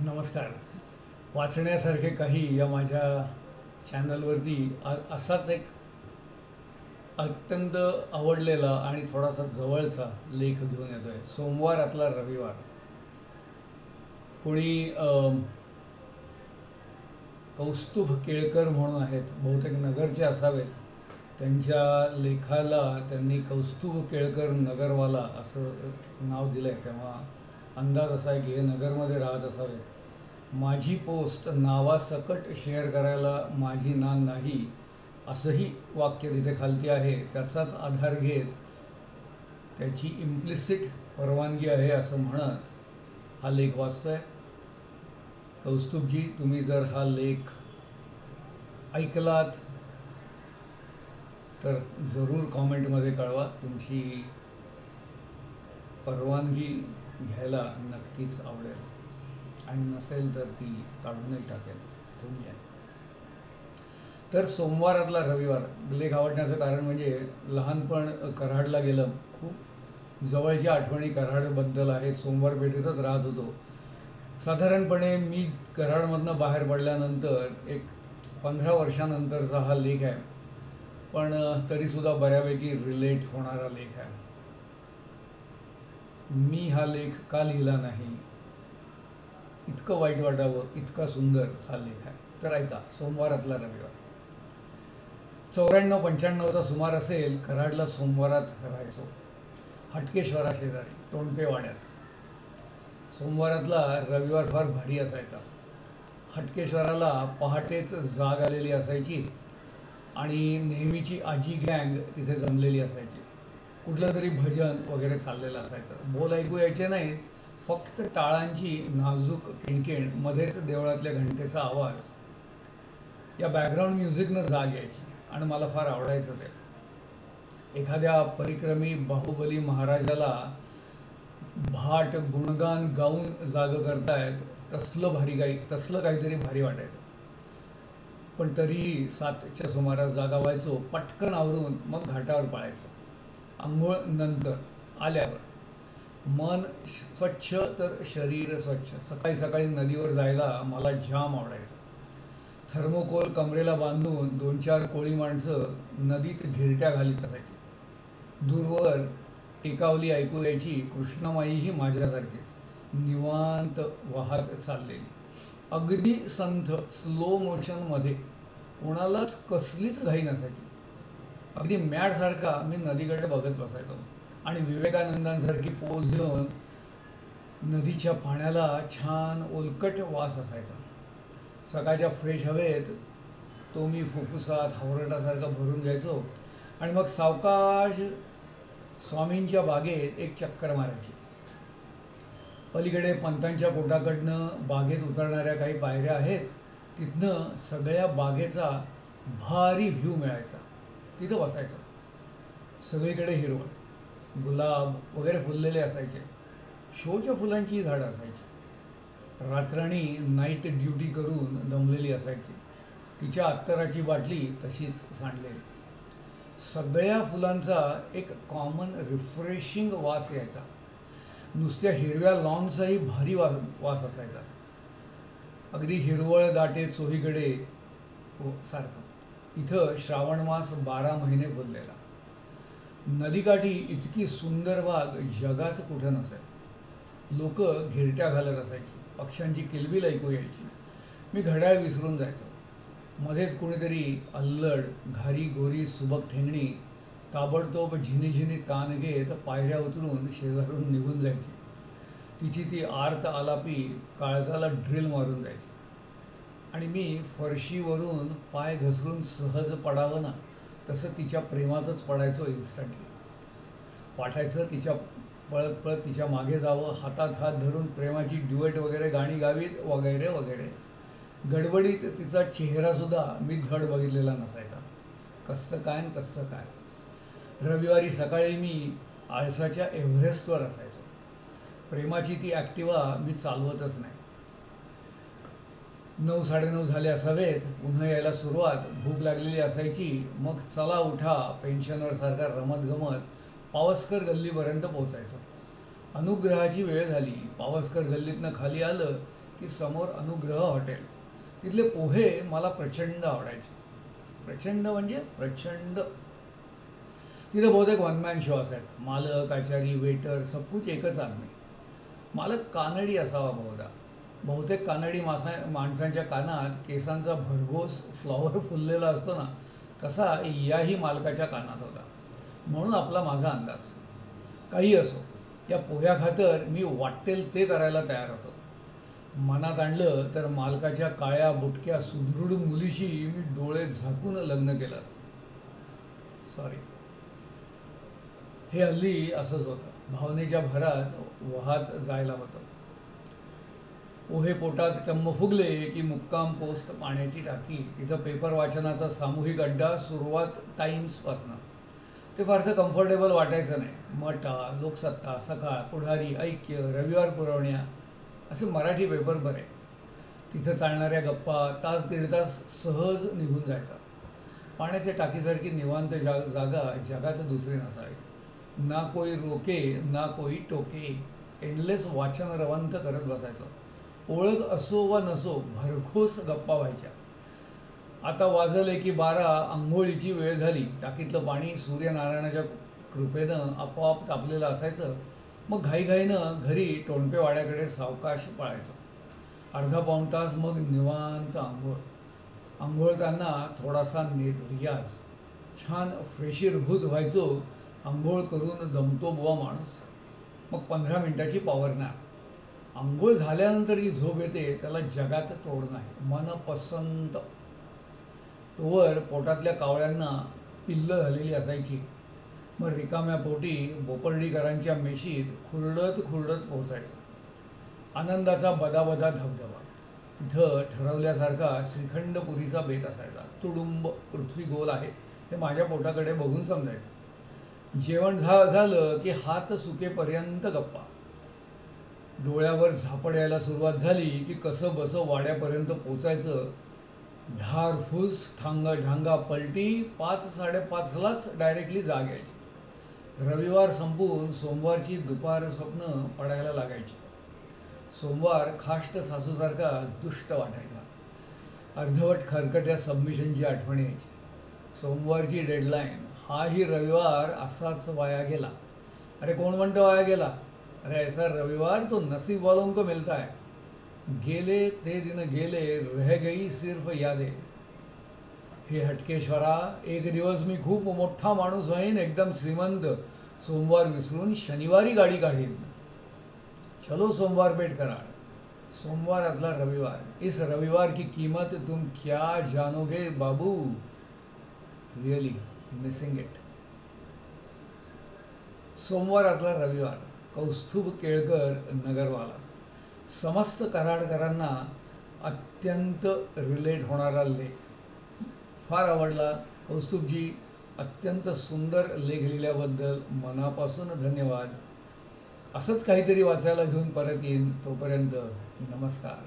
नमस्कार. वाचण्यासारखे काही या माझ्या चॅनलवरती असाच एक अत्यंत आवडलेला आणि थोडासा जवळचा लेख घेऊन येतो आहे. सोमवारातला रविवार. कोणी कौस्तुभ केळकर म्हणून आहेत, बहुतेक नगरचे असावेत. त्यांच्या लेखाला त्यांनी कौस्तुभ केळकर नगरवाला असं नाव दिलं आहे. तेव्हा अंदाज असा आहे की हे नगरमध्ये राहत असावेत. माझी पोस्ट नावासकट शेअर करायला माझी ना नाही, असंही वाक्य तिथे खालती आहे. त्याचाच आधार घेत त्याची इम्प्लिसिट परवानगी आहे असं म्हणत हा लेख वाचतोय. कौस्तुभजी, तुम्ही जर हा लेख ऐकलात तर जरूर कॉमेंटमध्ये कळवा. तुमची परवानगी घ्यायला नक्कीच आवडेल आणि नसेल तर ती काढूनही टाकेल. तुम्ही आहे. तर सोमवारातला रविवार लेख आवडण्याचं कारण म्हणजे लहानपण कराडला गेलं. खूप जवळच्या आठवणी कराडबद्दल आहेत. सोमवार पेठेतच राहत होतो. साधारणपणे मी कराडमधनं बाहेर पडल्यानंतर एक 15 वर्षानंतरचा हा लेख आहे, पण तरीसुद्धा बऱ्यापैकी रिलेट होणारा लेख आहे. मी हा लेख का लिहिला नाही, इतकं वाईट वाटावं इतका सुंदर हा लेख आहे. तर ऐका. सोमवारातला रविवार. 94-95चा सुमार असेल. कराडला सोमवारात राहायचो, हटकेश्वरा शेजारी तोंडपेवाड्यात. सोमवारातला रविवार फार भारी असायचा. हटकेश्वराला पहाटेच जाग आलेली असायची आणि नेहमीची आजी गँग तिथे जमलेली असायची. कुठलं तरी भजन वगैरे चाललेलं असायचं. बोल ऐकू यायचे नाही, फक्त टाळांची नाजूक किणकिण, मध्येच देवळातल्या घंटेचा आवाज. या बॅकग्राऊंड म्युझिकनं जाग यायची आणि मला फार आवडायचं ते. एखाद्या परिक्रमी बाहुबली महाराजाला भाट गुणगान गाऊन जाग करतायत तसलं काहीतरी भारी वाटायचं. पण तरीही 7च्या सुमारास जागा व्हायचो. पटकन आवरून मग घाटावर पळायचं. आंघोळ नंतर आल्यावर मन स्वच्छ तर शरीर स्वच्छ. सकाळी सकाळी नदीवर जायला मला जाम आवडायचं. थर्मोकोल कमरेला बांधून 2-4 कोळी माणसं नदीत घिरट्या घालीत असायची. दूरवर टेकावली ऐकू यायची. कृष्णमाईही माझ्यासारखीच निवांत वाहत चाललेली, अगदी संथ, स्लो मोशनमध्ये. कोणालाच कसलीच घाई नसायची. अगदी मॅडसारखा मी नदीकडे बघत बसायचो आणि विवेकानंदांसारखी पोज घेऊन नदीच्या पाण्याला छान ओलकट वास असायचा. सकाळच्या फ्रेश हवेत तो मी फुफ्फुसात हावरटासारखा भरून घ्यायचो आणि मग सावकाश स्वामींच्या बागेत एक चक्कर मारायची. पलीकडे पंतांच्या कोटाकडनं बागेत उतरणाऱ्या काही पायऱ्या आहेत. तिथनं सगळ्या बागेचा भारी व्ह्यू मिळायचा. तिथं बसायचं. सगळीकडे हिरवळ, गुलाब वगैरे फुललेले असायचे. शोच्या फुलांची झाडं असायची. रात्राणी नाईट ड्युटी करून दमलेली असायची. तिच्या अत्तराची बाटली तशीच सांडलेली. सगळ्या फुलांचा एक कॉमन रिफ्रेशिंग वास यायचा. नुसत्या हिरव्या लॉनचाही भारी वास असायचा. अगदी हिरवळ दाटे चोहीकडे सारखं. इथं श्रावण मास 12 महिने फुललेला. नदीकाठी इतकी सुंदर बाग जगात कुठं नसेल. लोक घिरट्या घालत असायची. पक्ष्यांची किलबिल ऐकू यायची. मी घड्याळ विसरून जायचो. मध्येच कोणीतरी अल्लड, घारी गोरी सुबक ठेंगणी ताबडतोब झिनीझिनी ताण घेत पायऱ्या उतरून शेजारून निघून जायची. तिची ती आर्त आलापी काळजाला ड्रिल मारून जायची आणि मी फरशीवरून पाय घसरून सहज पडावं ना तसं तिच्या प्रेमातच पडायचो. इन्स्टंटली वाटायचं तिच्या पळत पळत तिच्या मागे जावं, हातात हात धरून प्रेमाची ड्युएट वगैरे गाणी गावीत वगैरे वगैरे. गडबडीत तिचा चेहरासुद्धा मी धड बघितलेला नसायचा. कसं काय कसं काय. रविवारी सकाळी मी आळसाच्या एव्हरेस्टवर असायचो. प्रेमाची ती ॲक्टिवा मी चालवतच नाही. 9-9:30 झाले असावेत. पुन्हा यायला सुरुवात. भूक लागलेली असायची. मग चला उठा पेन्शनरसारखा रमत गमत पावसकर गल्लीपर्यंत पोचायचं. अनुग्रहाची वेळ झाली. पावसकर गल्लीतनं खाली आलं की समोर अनुग्रह हॉटेल, तिथले पोहे मला प्रचंड आवडायचे. प्रचंड म्हणजे प्रचंड. तिथे बहुतेक वन मॅन शो असायचा. मालक, आचारी, वेटर सब कुछ एकच आदमी. मालक कानडी असावा बहुधा. बहुतेक कानडी माणसांच्या कानात केसांचा भरघोस फ्लॉवर फुललेला असतो ना, तसा याही मालकाच्या कानात होता. म्हणून आपला माझा अंदाज. काही असो, या पोह्याखातर मी वाटेल ते करायला तयार होतो. मनात आणलं तर मालकाच्या काळ्या बुटक्या सुदृढ मुलीशी मी डोळे झाकून लग्न केलं असतं. सॉरी, हे हल्ली असंच होतं. भावनेच्या भरात वाहत जायला होतं. पोहे पोटात टम्म फुगले की मुक्काम पोस्ट पाण्याची टाकी. तिथं पेपर वाचनाचा सामूहिक अड्डा सुरुवात टाइम्सपासनं. ते फारसं कम्फर्टेबल वाटायचं नाही. मटा, लोकसत्ता, सकाळ, पुढारी, ऐक्य, रविवार पुरवण्या असे मराठी पेपर बरे. तिथं चालणाऱ्या गप्पा तास दीड तास सहज निघून जायचा. पाण्याच्या टाकीसारखी निवांत जागा जगात दुसरी नसावी. ना कोई रोके ना कोई टोके. एंडलेस वाचन रवंत करत बसायचं. ओळख असो वा नसो भरघोस गप्पा व्हायच्या. आता वाजले की 12, आंघोळीची वेळ झाली. टाकीतलं पाणी सूर्यनारायणाच्या कृपेनं आपोआप तापलेलं असायचं. मग घाईघाईनं घरी टोणपेवाड्याकडे सावकाश पळायचं. अर्धा पाऊण तास मग निवांत आंघोळ. आंघोळताना थोडासा रियाज. छान फ्रेशीरभूत व्हायचो. आंघोळ करून दमतो बुवा माणूस. मग 15 मिनिटाची पॉवर नॅप. आंघोळ झाल्यानंतर जी झोप येते त्याला जगात तोड नाही. मनपसंत. तोवर पोटातल्या कावळ्यांना पिल्लं झालेली असायची. मग रिकाम्या पोटी बोपर्डीकरांच्या मेशीत खुरडत खुरडत पोहोचायचं. आनंदाचा बदाबदा धबधबा. तिथं ठरवल्यासारखा श्रीखंडपुरीचा बेत असायचा. तुडुंब पृथ्वी गोल आहे हे माझ्या पोटाकडे बघून समजायचं. जेवण झालं की हात सुकेपर्यंत गप्पा. डोळ्यावर झापड यायला सुरुवात झाली की कसं बसं वाड्यापर्यंत पोचायचं. ढारफूस ढांगा पलटी. 5-5:30लाच डायरेक्टली जाग यायची. रविवार संपून सोमवारची दुपार स्वप्न पडायला लागायची. सोमवार खाष्ट सासूसारखा दुष्ट वाटायचा. अर्धवट खरकट्या सबमिशनची आठवण यायची. सोमवारची डेडलाईन. हाही रविवार असाच वाया गेला. अरे कोण म्हणतं वाया गेला? अरे ऐसा रविवार तो नसीब वालों को मिलता है. गेले ते दिन गेले, रह गई सिर्फ यादें. हे हटकेश्वरा, एक दिवस मी खूप मोठा माणूस होईन, एकदम श्रीमंत. सोमवार विसरून शनिवारी गाडी काढीन. चलो सोमवार पेट कराड. सोमवारातला रविवार. इस रविवार की कीमत तुम क्या जानोगे बाबू. Really missing it. सोमवारातला रविवार. कौस्तुभ केळकर, नगरवाला. समस्त कराडकरांना अत्यंत रिलेट होणारा लेख. फार आवडला. कौस्तुभजी, अत्यंत सुंदर लेख लिहिल्याबद्दल मनापासून धन्यवाद. असंच काहीतरी वाचायला घेऊन परत येईन. तोपर्यंत नमस्कार.